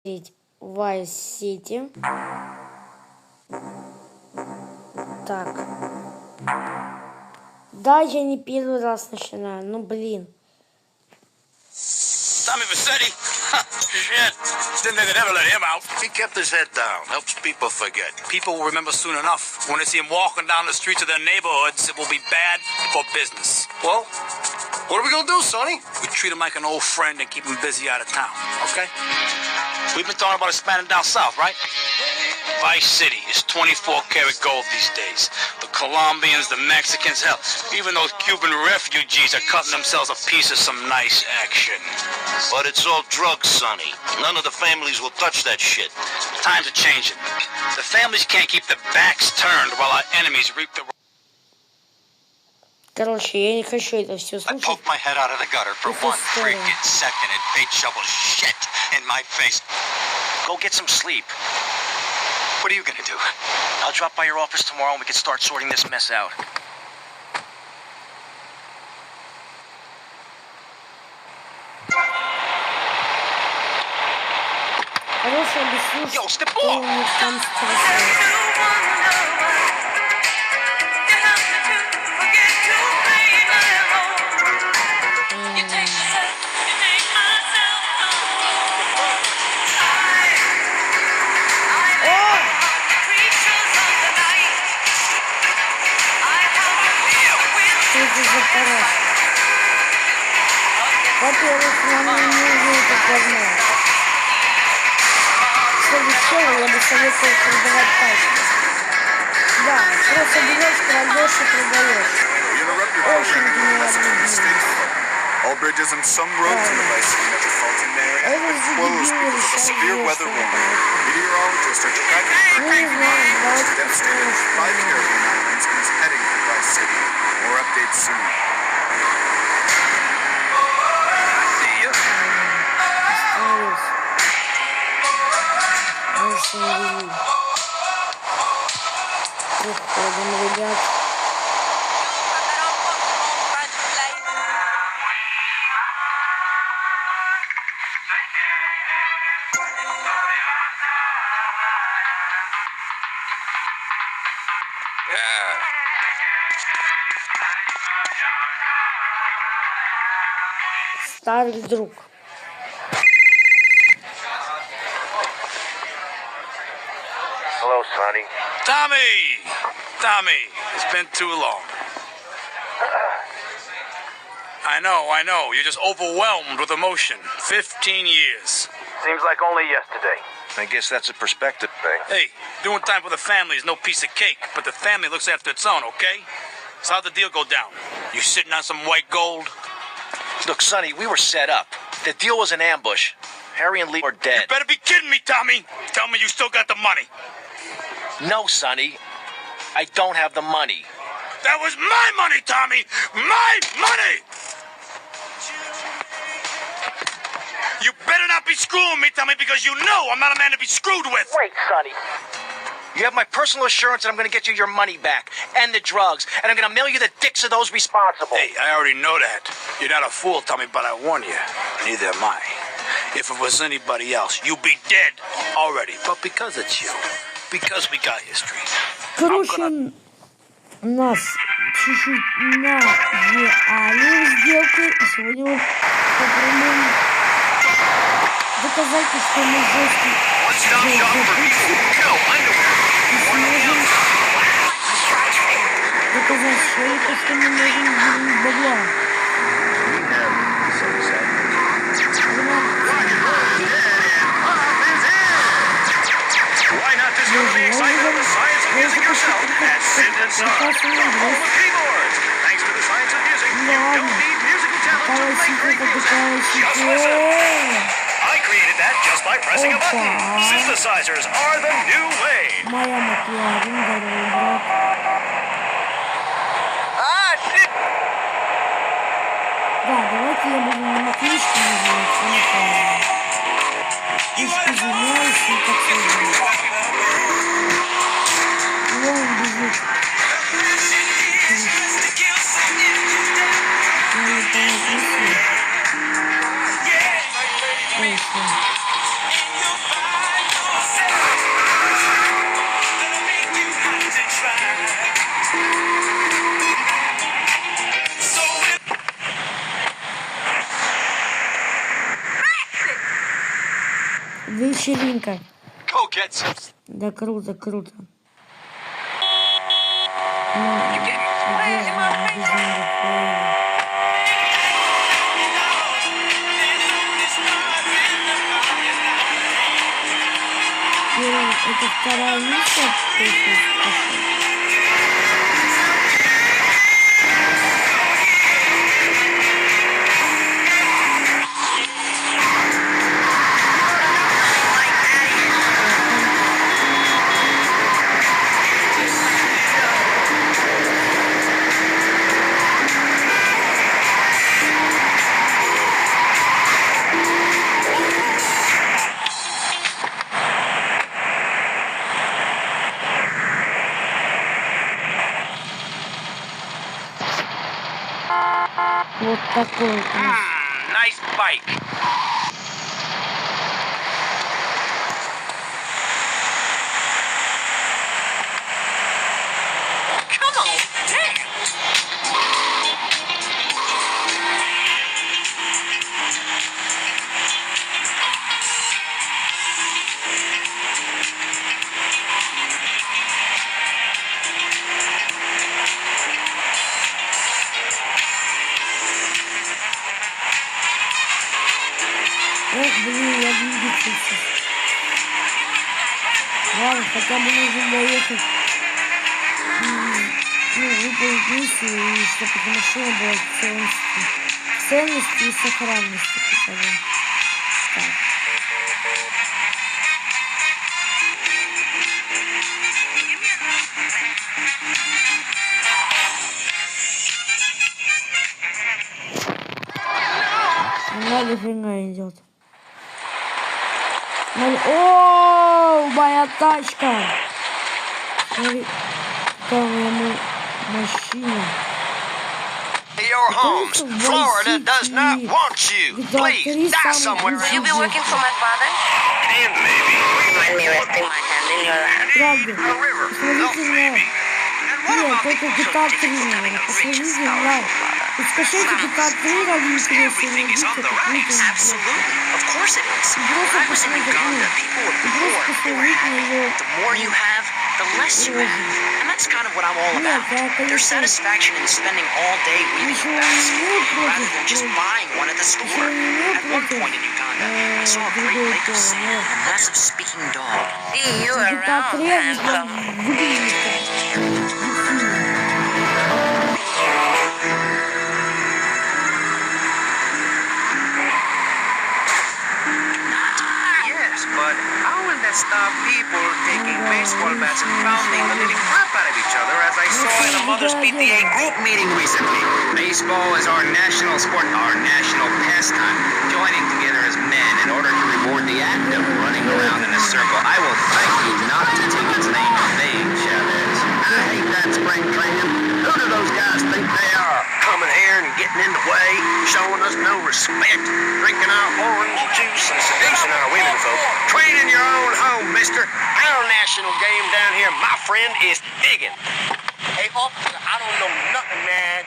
Vice City. Так. Да, я не первый раз начинаю. Ну, блин. Tommy Vassetti? Shit. Didn't think they'd ever let him out. He kept his head down. Helps people forget. People will remember soon enough. When they see him walking down the streets of their neighborhoods, it will be bad for business. Well, what are we gonna do, Sonny? We treat him like an old friend and keep him busy out of town, okay? We've been talking about expanding down south, right? Vice City is 24 karat gold these days. The Colombians, the Mexicans, hell, even those Cuban refugees are cutting themselves a piece of some nice action. But it's all drugs, Sonny. None of the families will touch that shit. Times are changing. The families can't keep their backs turned while our enemies reap the... Короче, я не хочу это все слушать. I poked my head out of the gutter for one freaking second and fate shoveled shit in my face. Go get some sleep. What are you gonna do? I'll drop by your office tomorrow and we can start sorting this mess out. Хорошо, объясню, Yo, step что off! у них там стресс. Во-первых, нам не нужно это говно. Следующего я бы советовал продавать тачки. Да, просто берешь, крадешь и продаешь. Очень гениальный бизнес. All bridges and some roads in the Vice City metropolitan area have been closed because of a severe weather warning. Meteorologists are tracking Hurricane Ryan, which devastated 5 Caribbean islands and is heading for Vice City. More updates soon. Выходим, ребят. Старый друг. Hello, Sonny. Tommy, it's been too long. I know, you're just overwhelmed with emotion. 15 years. Seems like only yesterday. I guess that's a perspective thing. Hey, doing time for the family is no piece of cake, but the family looks after its own, okay? So how'd the deal go down? You sitting on some white gold? Look, Sonny, we were set up. The deal was an ambush. Harry and Lee are dead. You better be kidding me, Tommy. Tell me you still got the money. No, Sonny. I don't have the money. That was my money, Tommy! My money! You better not be screwing me, Tommy, because you know I'm not a man to be screwed with. Wait, Sonny. You have my personal assurance that I'm going to get you your money back and the drugs, and I'm going to mail you the dicks of those responsible. Hey, I already know that. You're not a fool, Tommy, but I warn you. Neither am I. If it was anybody else, you'd be dead already. But because it's you, because we got history. Короче, нас чуть-чуть навеали сделку, и сегодня мы попробуем доказать, что мы жесткий. И сможем доказать шейку, что мы можем делать бабла. Why not discover the excitement of the science of music yourself and send and song from home of keyboards? Thanks to the science of music, you don't need musical talent to make great music. Just listen. I created that just by pressing a button. Synthesizers are the new way. Моя Макларен, дорога. Да, давайте я буду не Маклишка называться, а Макларен. Извиняюсь, не так сложно. Вон бежит. Вечеринка. Go get some. Да, круто, круто. Это вторая миссия. Вот такой вот. Nice bike. Come on, dance. Эх, блин, я двигался. Ладно, хотя бы нужно доехать. Выполнить миссию, и чтобы эта машина была в ценности и сохранности хотя бы. Так. Надо хрена идет. О, моя тачка! Смотри, какая у меня машина. Your homes. Florida does not want you. Please die somewhere. Will you be working for my father? And maybe. Mind me resting my hand in your lap? Правда. A river. No, Смотрите maybe. на... Нет, это GTA 3, наверное. Посмотрите на... Скачайте GTA 3 ради интереса. Absolutely. Of course it is. When I was in Uganda, people were poor. The more you have, the less you have. And that's kind of what I'm all about. There's satisfaction in spending all day weaving a basket rather than just buying one at the store. At one point in Uganda, I saw a great lake of sand and a massive speaking dog. See you around, handsome. Yes, but how will that stop people taking baseball bats and pounding the living crap out of each other, as I saw in a Mother's PTA group meeting recently? Baseball is our national sport, our national pastime. Joining together as men in order to reward the act of running around in a circle. I will thank you not to take its name in vain, Chavez. I hate that spring training. Who do those guys think they are? Coming here and getting in the way, showing us no respect, drinking our orange juice and seducing our women folk. Train in your own home, mister. Our national game down here, my friend, is digging. Hey, officer, I don't know nothing, man.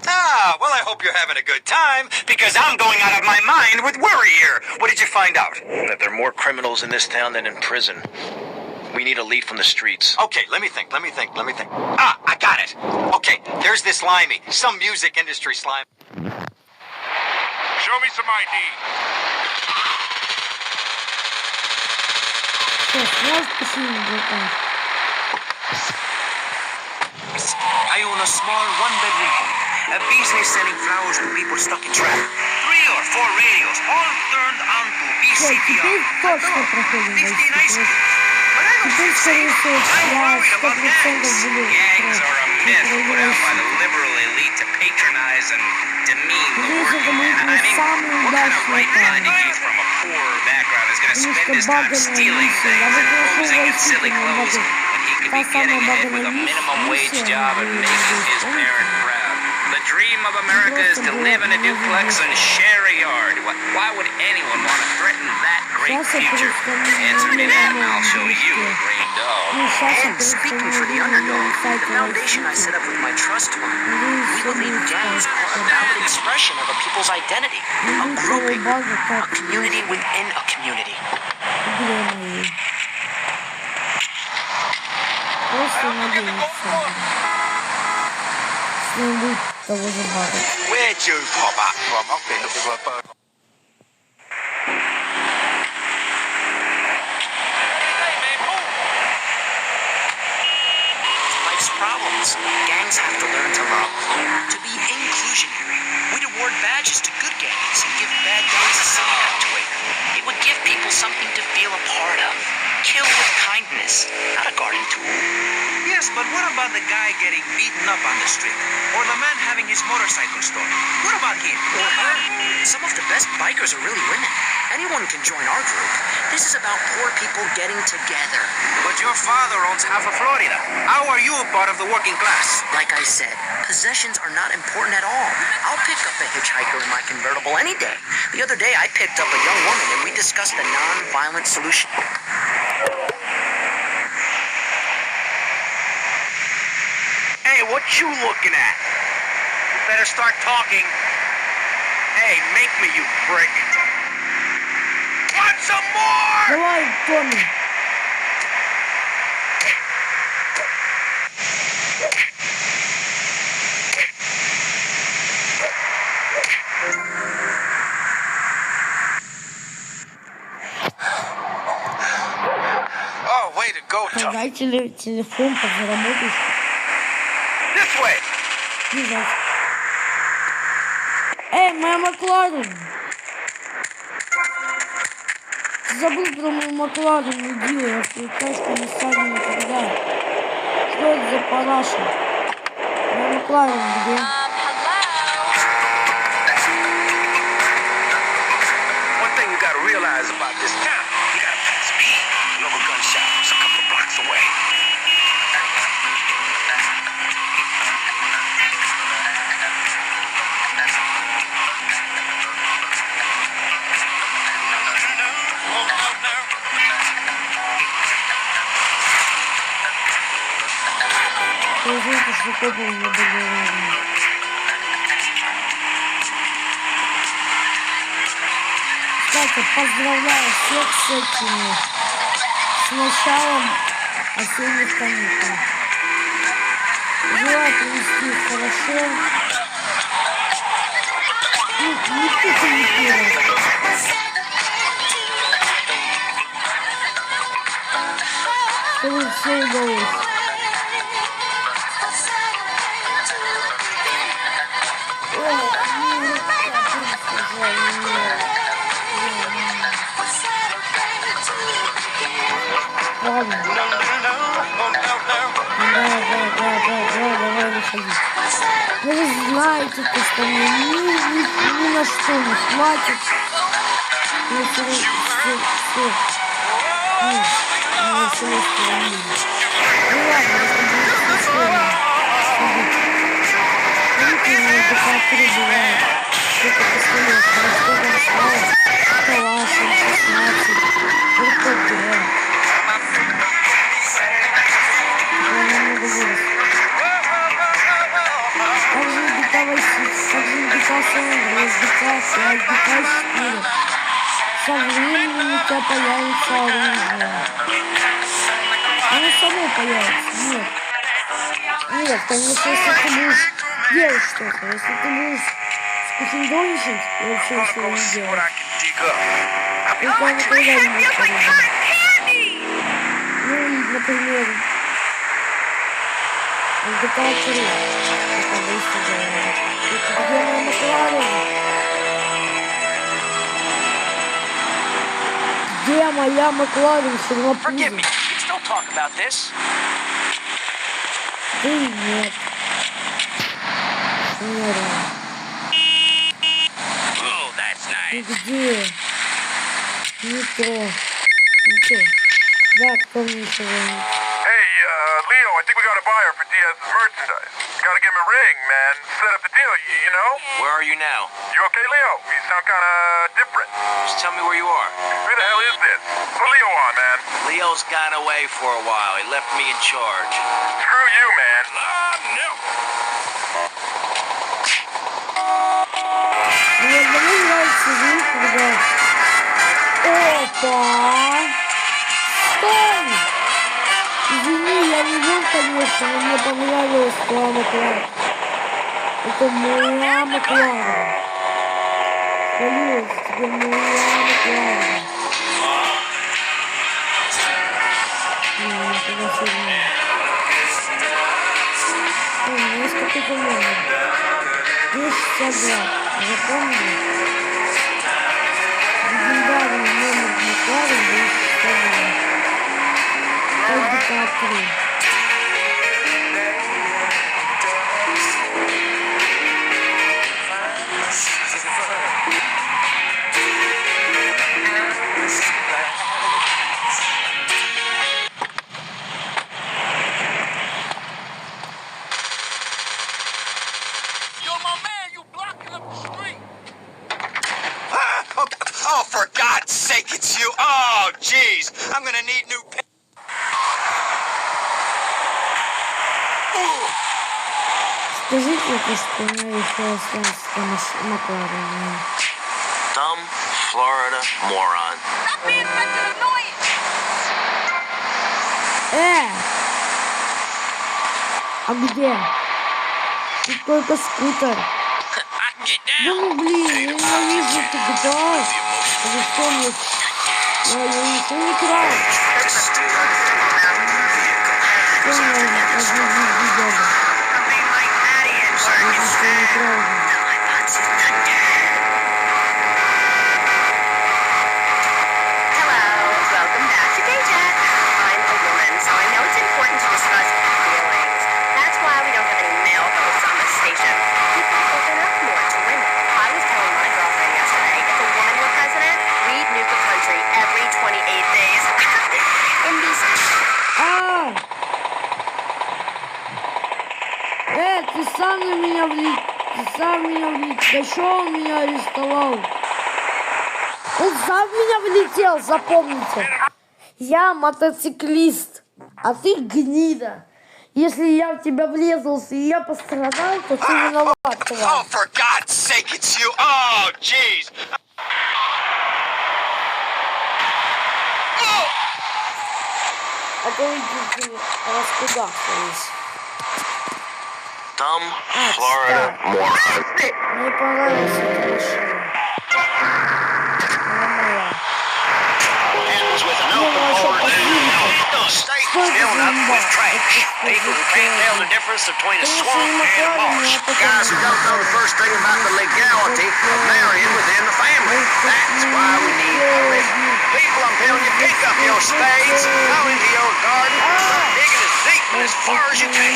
Ah, well, I hope you're having a good time, because I'm going out of my mind with worry here. What did you find out? That there are more criminals in this town than in prison. We need a lead from the streets. Okay, let me think. Ah, I got it. Okay, there's this Limey, some music industry slime. Show me some ID. I own a small one-bedroom home. A business selling flowers to people stuck in traffic. 3 or 4 radios, all turned on to Теперь точно проходим. Теперь, скорее всего, я 100% буду Gangs are a myth put out by the liberal elite to patronize and demean the working man. I mean, what kind of right-minded youth from a poor background is going to spend his time stealing things and posing in silly clothes when he could be getting ahead with a minimum wage job and making his parent proud? The dream of America is to live in a duplex and share a yard. Why would anyone want to threaten that great future? Answer me that and I'll show you a green dog. And speaking for the underdog, the foundation I set up with my trust fund, we believe gangs are a valid expression of a people's identity, a grouping, a community within a community. Просто надеюсь. С ним будет того же бага. Where'd you pop up from? I've been looking for a bird. Life's problems. Gangs have to learn to love, to be inclusionary. We'd award badges to good gangs and give bad gangs a city actuator. It would give people something to feel a part of. Kill with kindness, not a garden tool. Yes, but what about the guy getting beaten up on the street? Or the man having his motorcycle stolen? What about him? Or her. Some of the best bikers are really women. Anyone can join our group. This is about poor people getting together. But your father owns half of Florida. How are you a part of the working class? Like I said, possessions are not important at all. I'll pick up a hitchhiker in my convertible any day. The other day I picked up a young woman and we discussed a non-violent solution. Hey, what you looking at? You better start talking. Hey, make me, you prick. Want some more? Давай, Томми. Oh, way to go, tough. Дай телефон подзаработаешь. This way. Бежать. Эй, моя Макларен! Забыл про мою Макларен, идиот. Я прикажу не стану никогда. Что это за параша? Моя Макларен где? One thing you gotta realize about this town, you gotta pass me. Local gun shop is a couple of blocks away. Скажите, что копы у меня были разные. Кстати, поздравляю всех с этими. С началом осенних каникул. Желаю провести их хорошо. Не птица не пела. Чтобы все удалось. Ладно. Давай выходи. Ну вы знаете, то, что мне ни на что не хватит. Все. Ну ладно, это будет ДК-3 бывает. Сколько пистолет, сколько там стало, калашин, 16, РПГ. Я немного вырос. Также и ДК 8, также и ДК 40, ДК 5, ДК 4. Со временем у тебя появится оружие. Оно само появится, нет. Нет, конечно, если ты будешь делать что-то, если ты будешь скуфиндоничать и вообще ничего не делать, то никогда не будет оружия. Ну и, например, в GTA 3, это быстро делает. Это где моя Макларен? Где моя Макларен? Forgive me, we can still talk about this. Да и нет. Oh, that's Ты nice. где? Не то. Да, кто мне еще звонит? Hey, Leo, I think we got a buyer for Diaz's merchandise. Gotta give him a ring, man. Set up the deal, you know? Where are you now? You okay, Leo? You sound kinda different. Just tell me where you are. Who the hell is this? Put Leo on, man. Leo's gone away for a while. He left me in charge. Screw you, man. No. звук, когда... Опа! Стой! Извини, я не вон, конечно, но мне понравилась твоя Маклара. Это моя Маклара. Салют, тебе моя Маклара. Нифига себе. Ой, у меня есть какой-то номер. 262. Запомнили? Легендарный номер Маклара 262. GTA 3. Oh, for God's sake, it's you. Oh, jeez. I'm gonna need new... Скажите, что у меня еще осталось Маклара. Dumb Florida moron. А где? Тут только скутер. Ну блин, я ненавижу это GTA. Это что мне? Я ничего не крал. Что мне нужно делать? Я ничего не крал. Ты сам на меня влип. Ты сам меня влип. Да что он меня арестовал? Он сам в меня влетел, запомните. Я мотоциклист, а ты гнида. Если я в тебя врезался и я пострадал, то ты виноват. Oh, for God's sake, it's you. Oh, jeez. А то иди раскудахтались. Dumb Florida moron. Мне понравилась эта машина. Она моя. Ну, вообще, посмотрите. Сколько зомбак? People who can't tell the difference between a swamp and a marsh. Guys who don't know the first thing about the legality of marrying within the family. That's why we need a listen. People, I'm telling you, pick up your spades, go into your garden, start digging as deep and as far as you can.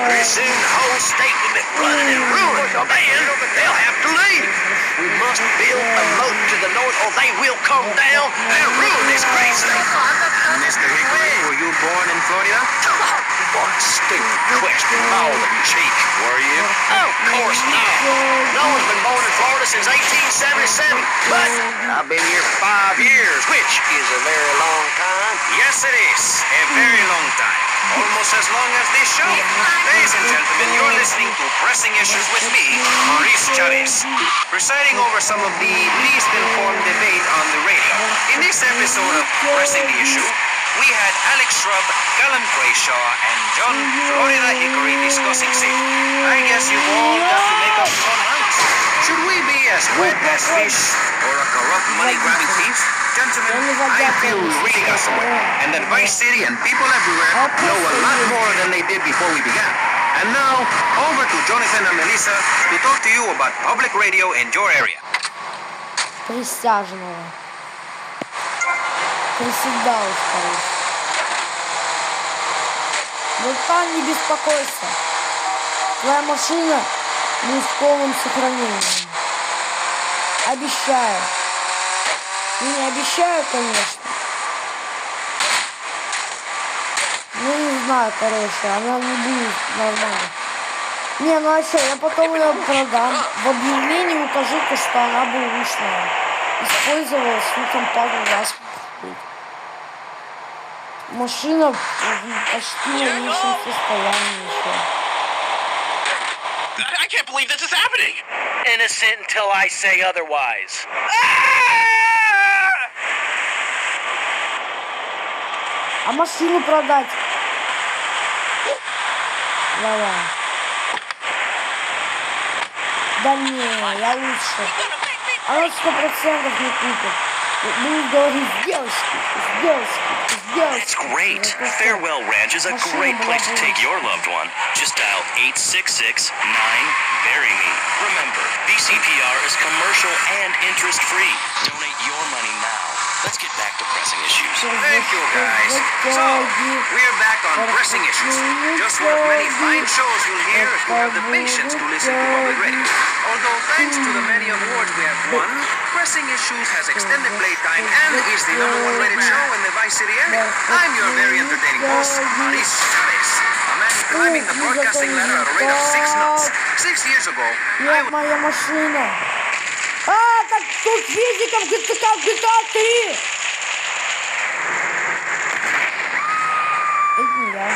Pretty soon the whole state will be flooded and ruined. Then they'll have to leave. We must build a moat to the north or they will come down and ruin this great state. Mr. Hickory, were you born in Florida? What stupid question. All the cheek. Were you? Of course not. No one's been born in Florida since 1877. But I've been here 5 years, which is a very long time. Yes, it is. A very long time. Almost as long as this show. Ladies and gentlemen, you're listening to Pressing Issues with me, Maurice Chavez, presiding over some of the least informed debate on the radio. In this episode of Pressing the Issue, we had Alex Shrub, Callum Grayshaw, and John Florida Hickory discussing sin. I guess you've all got to make up your own minds. Should we be as wet as fish or a corrupt money-grabbing thief? Gentlemen, I feel we really got somewhere, and that Vice City and people everywhere know a lot more than they did before we began. And now, over to Jonathan and Melissa to talk to you about public radio in your area. Присяжного. Приседалось, короче. Братан, не беспокойся. Твоя машина будет в полном сохранении. Обещаю. Не обещаю, конечно. Ну, не знаю, короче, она не будет нормально. Не, ну а что, я потом ее продам. В объявлении укажите, что она бэушная. Использовалась, ну, там пару раз. Машина почти в новейшем состоянии еще. I can't believe this is happening. Innocent until I say otherwise. А машину продать? Давай. Да не, я лучше. Она 100% не купит. Буду говорить, That's great. Farewell Ranch is a great place to take your loved one. Just dial 866-9-BURY-ME. Remember, VCPR is commercial and interest-free. Donate your money now. Let's get back to pressing issues. Thank you, guys. So, we're back on pressing issues. Just one of many fine shows you'll hear if you have the patience to listen to what we're ready. Although, thanks to the many awards we have won, Pressing Issues has extended playtime and is the #1 rated show in the Vice City area. I'm your very entertaining host, Maurice Chavez, a man climbing the broadcasting ladder at a rate of 6 knots. 6 years ago, I was... моя машина. А, так тут физика в GTA 3. Это не я.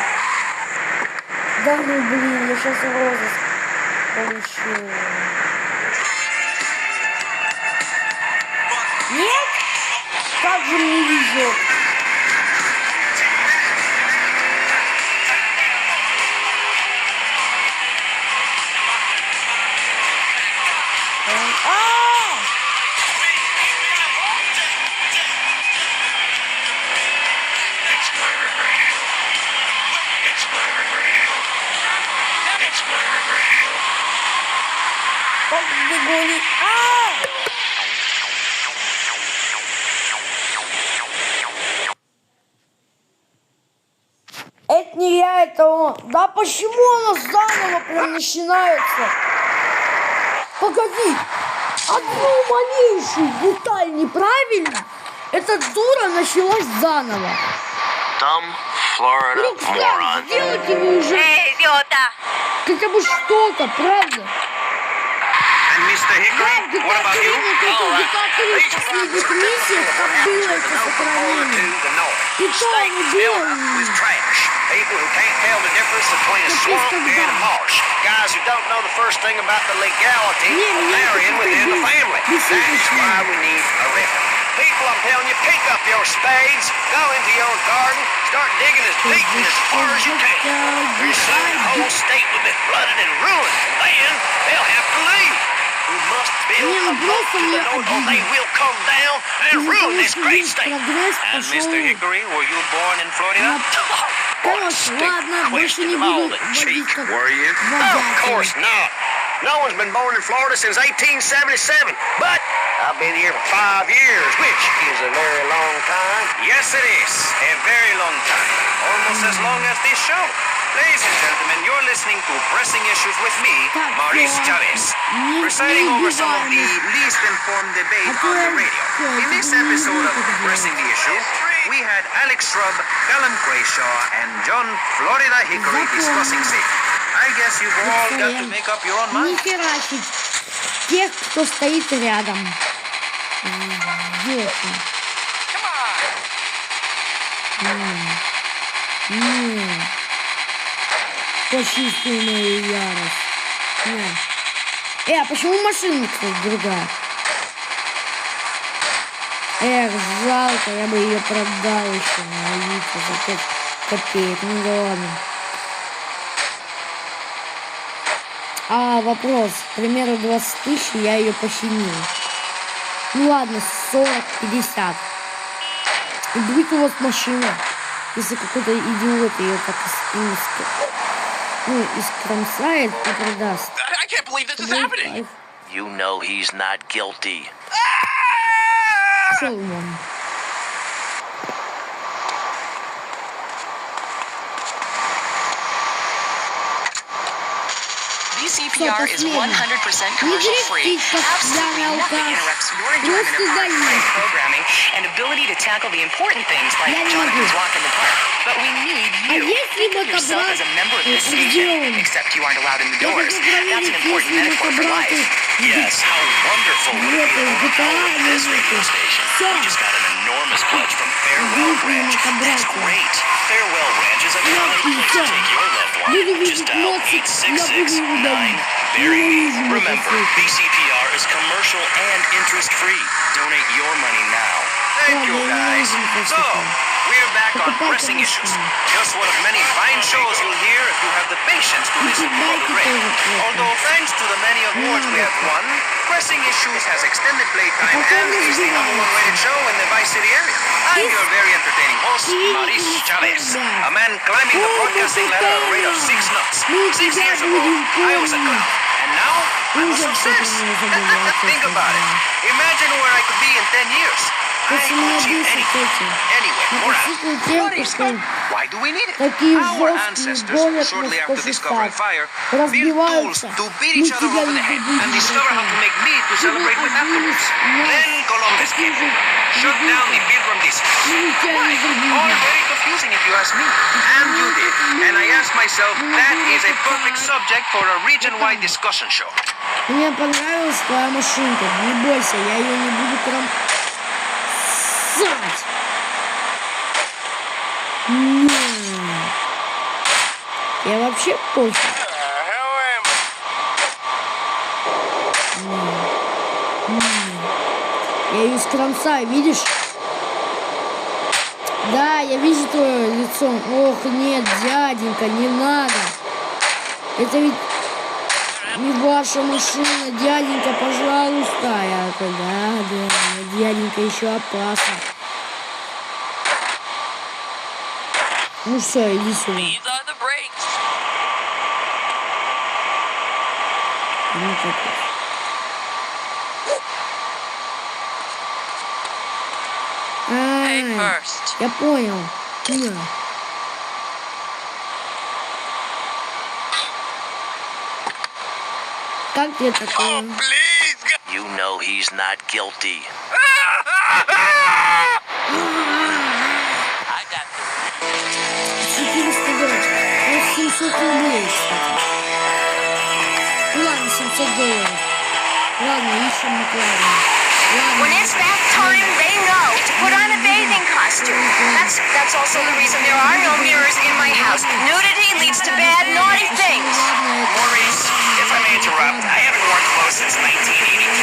Да ну блин, я сейчас розыск получу. Нет? Как же мне везет. Это не я, это он. Да почему оно заново прям начинается? Погоди. Одну малейшую деталь неправильно. Эта дура началась заново. Dumb Florida moron. Сделайте вы уже хотя бы что-то, правда? And Mr. Hickory, what about you? All right. These Последних месяцев, как было это сохранение. И то они делали. People who can't tell the difference between a swamp and a marsh. Guys who don't know the first thing about the legality of marrying within the family. That is why we need a ripper. People, I'm telling you, pick up your spades, go into your garden, start digging as deep and as far as you can. Pretty soon the whole state will be flooded and ruined, and then they'll have to leave. We must build a road to the north, or they will come down and ruin this great state. And Mr. Hickory, were you born in Florida? Короче, ладно, больше не буду водить как Of course not. No one's been born in Florida since 1877, but I've been here for 5 years, which is a very long time. Yes, it is. A very long time. Almost as long as this show. Ladies and gentlemen, you're listening to Pressing Issues with me, Maurice Chavez, presiding over some of the least informed debate on the radio. In this episode of Pressing the Issue, we had Alex Shrub, Callum Crayshaw, and John Florida Hickory discussing safety. I guess you've all got to make up your own mind. Не херачить тех, кто стоит рядом. Где ты? Почувствуй мою ярость. А почему машина, кстати, другая? Эх, жалко, я бы ее продал еще на Авито за 5 копеек. Ну да ладно. А вопрос, к примеру, 20 000 я ее починил. Ну ладно, 40-50. И будет у вас машина, если какой-то идиот ее так искромсает и продаст. I can't believe this is happening. You know he's not guilty. Шел вон. VCPR is 100% commercial free. Absolutely nothing interrupts your enjoyment of our great programming and ability to tackle the important things like Jonathan's walk in the park. But we need you. Yourself as a member of this station, except you aren't allowed in the doors. That's an important metaphor for life. Yes, how wonderful would it be to own this radio station? We just got an enormous enormous pledge from Farewell Ranch. That's great. Farewell Ranch is a kind place to take your loved one. Just dial 866-9-BURY-ME. Remember, BCPR is commercial and interest-free. Donate your money now. Thank you, guys. So, we're back on pressing issues. Just one of many fine shows you'll hear if you have the patience to listen to all the radio. Although thanks to the many awards we have won, Pressing Issues has extended playtime and is the #1 rated show in the Vice City area. I'm your very entertaining host, Maurice Chavez, a man climbing the broadcasting ladder at a rate of 6 knots. 6 years ago, I was a clown, and now I'm a success. Think about it. Imagine where I could be in 10 years. I could achieve anything. Anyway, why do we need it? Our ancestors, shortly after discovering fire, built tools to beat each other over the head and discover how to make meat to celebrate with afterwards. Then Columbus came over, shut down the Pilgrim disease. Why? All very confusing if you ask me. And you did. And I asked myself, that is a perfect subject for a region-wide discussion show. Мне понравилась твоя машинка. Не бойся, я ее не буду кромсать. Я вообще пофиг. Я ее скромсаю, видишь? Да, я вижу твое лицо. Ох, нет, дяденька, не надо. Это ведь не ваша машина, дяденька, пожалуйста. Я такой, да, дяденька, еще опасно. Ну все, иди сюда. Ну как? Я понял. Как тебе такое? You know he's not guilty. $700 рублей, кстати. Ну ладно, $700. Ладно, ищем накладно. When it's that time, they know to put on a bathing costume. That's also the reason there are no mirrors in my house. Nudity leads to bad, naughty things. Maurice, if I may interrupt, I haven't worn clothes since 1982.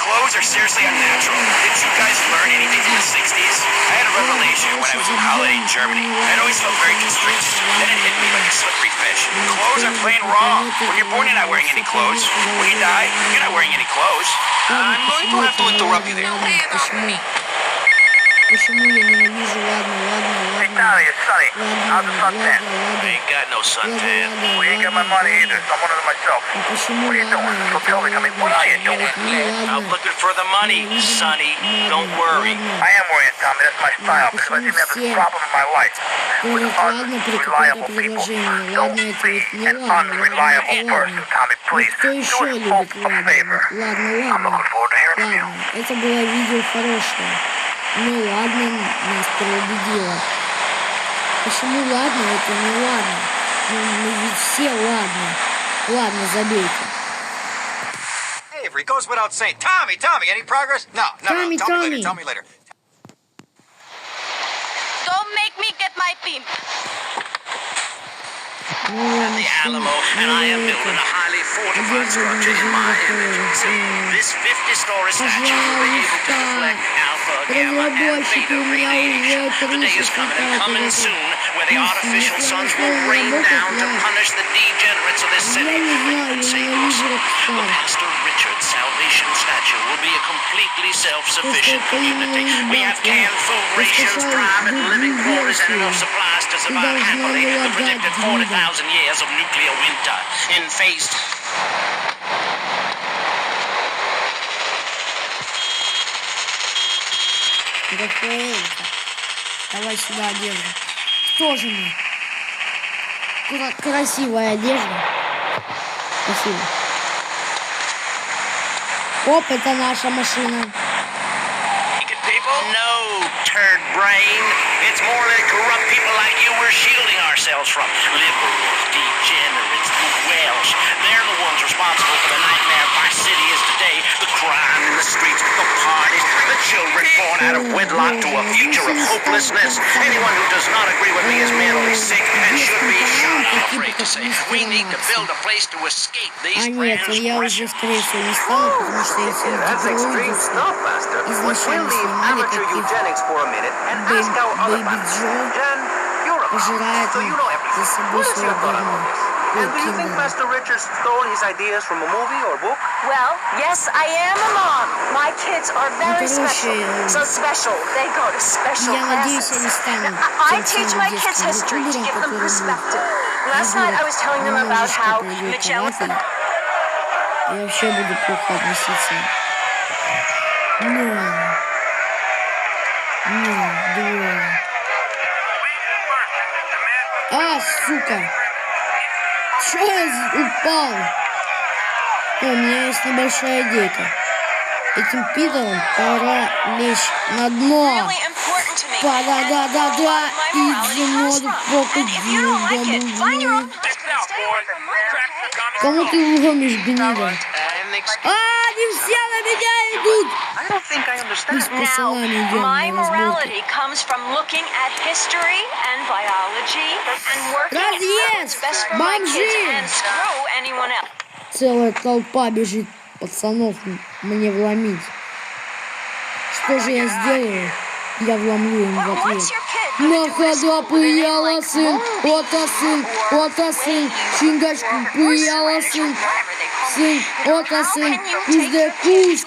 Clothes are seriously unnatural. Didn't you guys learn anything from the 60s? I had a revelation when I was on holiday in Germany. I'd always felt very constricted. Then it hit me like a slippery fish. Clothes are plain wrong. When you're born, you're not wearing any clothes. When you die, you're not wearing any clothes. I'm going to have to interrupt you there. Почему я ненавижу? Ладно. I ain't got no suntan. We ain't got my money either, so I'm one of myself. Почему I'm looking for the money, Sonny. Don't worry. I am worried, Tommy. That's my style because I didn't have this problem in my life. With unreliable people. Don't be an unreliable person, Tommy. Please, do us both a favor. I'm looking forward to hearing from you. Ладно, это было видео хорошее. Ну ладно, нас переубедило. Почему ладно? Это не ладно. Мы ведь все ладно. Ладно, забейте. Avery, goes without saying. Tommy, any progress? No. Tell me later. Don't make me get my beam. The Alamo, and I am building a highly fortified structure in my image. See, this 50-story statue will be able to deflect alpha, gamma, and beta radiation. The day is coming and coming soon where the artificial suns will rain down to punish the degenerates of this city. Say also, the Pastor Richard Salvation Statue will be a completely self-sufficient community. We have canned food rations, private living quarters, and enough supplies to survive happily the predicted 40,000 years of nuclear winter in phase. Давай сюда одежду. Тоже мне. Красивая одежда. Спасибо. Оп, это наша машина. No, turd brain. It's more like corrupt people like you we're shielding ourselves from. Liberals, degenerates, the Welsh. They're the ones responsible for the nightmare Vice City is today. The crime in the streets, the parties, the children born out of wedlock to a future of hopelessness. Anyone who does not agree with me is mentally sick and should be shot, I'm afraid to say. We need to build a place to escape these нет, я уже, скорее всего, не стала, потому что эти That's extreme герои stuff, Master. Let's we'll изначально leave снимали amateur каких eugenics for a minute and ask our other Бэйби partners. Джо Jen, you're a пожирает so you know за everything. собой What is свое your thought on говно. all this? And do you think Master Richard stole his ideas from a movie or book? Well, yes, I am a mom. My kids are very special. So special, they go to special Я надеюсь, classes. они станут I тем teach самым my kids детским history to ютубером, give them который будет perspective. Last night I was telling them about немножечко how придурковатый. Magellan... Я вообще буду плохо относиться. Сука! Чё я упал? У меня есть небольшая идейка. Этим пидором пора лечь на дно. Па-да-да-да-да. Иди моду покудил. Кому ты ломишь, гнида? Они все на меня идут! Мы с пацанами идем My на разборки. morality comes from looking at history and biology and working out what's best for my kids and screw anyone else. Целая толпа бежит пацанов мне вломить. Что же я сделаю? Я вломлю им в ответ. На ходу пыяла сын, ота сын, чингачку пыяла сын. Сын, ота сын, кузде куз,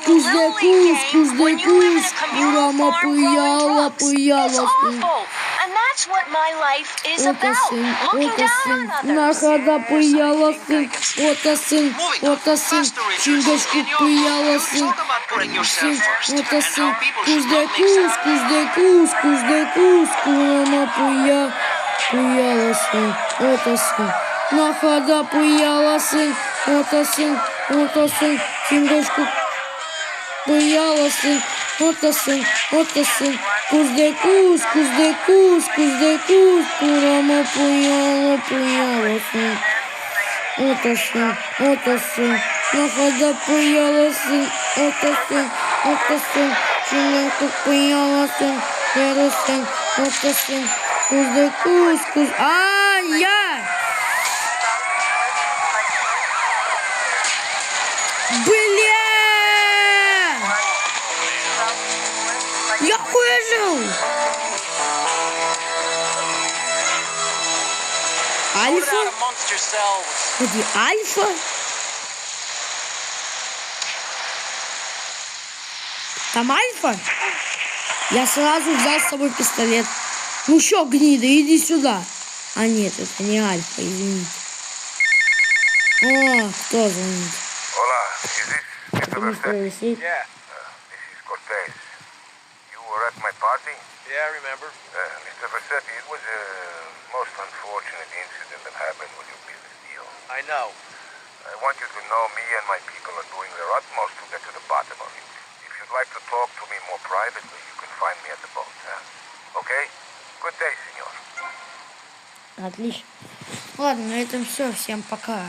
урама пыяла сын. That's what my life is about. Looking down on На others. ходу пыяла сын, ота сын, чингачку пыяла сын. Сын, ота сын, кузде куз, урама пыяла сын, ота сын. На ходу пыяла сын, ота сын, чингачку пыяла сын, ота сын, кузде куз, урама пыяла сын. Ота сын, на ходу пыяла сын, ота сын, чингачку пыяла сын, ота сын, кузде куз, Я выжил! Альфа? Где Альфа? Там Альфа? Я сразу взял с собой пистолет. Ну что, гнида, иди сюда. А нет, это не Альфа, извините. О, кто звонит? Hola, is this Mr. Verstetti? Yeah. This is Cortez. You were at my party? Yeah, I remember. Mr. Verstetti, it was a most unfortunate incident that happened with your business deal. I know. I want you to know me and my people are doing their utmost to get to the bottom of it. If you'd like to talk to me more privately, you can find me at the boat, huh? Okay? Good day, senor. Отлично. Ладно, на этом все. Всем пока.